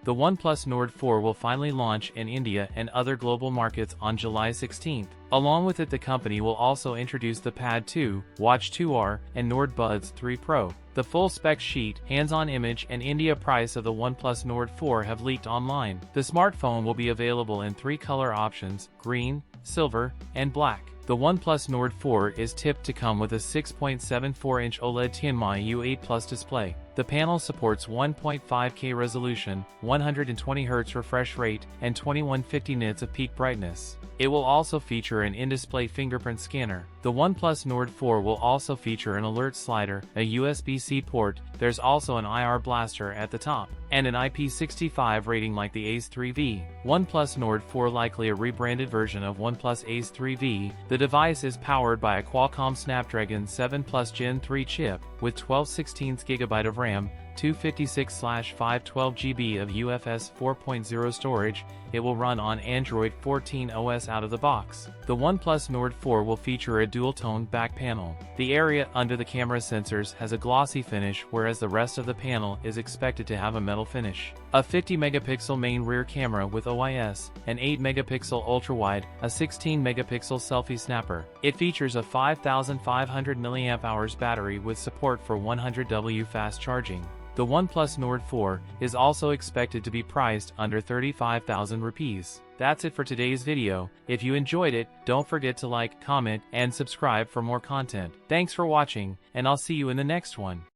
The OnePlus Nord 4 will finally launch in India and other global markets on July 16th. Along with it, the company will also introduce the Pad 2, Watch 2R, and Nord Buds 3 Pro. The full spec sheet, hands-on image, and India price of the OnePlus Nord 4 have leaked online. The smartphone will be available in 3 color options: green, silver, and black. The OnePlus Nord 4 is tipped to come with a 6.74-inch OLED Tianma U8 Plus display. The panel supports 1.5K resolution, 120Hz refresh rate, and 2150 nits of peak brightness. It will also feature an in-display fingerprint scanner. The OnePlus Nord 4 will also feature an alert slider, a USB-C port. There's also an IR blaster at the top, and an IP65 rating like the Ace 3V. OnePlus Nord 4, likely a rebranded version of OnePlus Ace 3V. The device is powered by a Qualcomm Snapdragon 7 Plus Gen 3 chip with 12/16 GB of RAM, 256/512 GB of UFS 4.0 storage. It will run on Android 14 OS out of the box. The OnePlus Nord 4 will feature a dual-tone back panel. The area under the camera sensors has a glossy finish, whereas the rest of the panel is expected to have a metal finish. A 50-megapixel main rear camera with OIS, an 8-megapixel ultra-wide, a 16-megapixel selfie snapper. It features a 5,500 mAh battery with support for 100W fast charging. The OnePlus Nord 4 is also expected to be priced under 35,000 rupees. That's it for today's video. If you enjoyed it, don't forget to like, comment, and subscribe for more content. Thanks for watching, and I'll see you in the next one.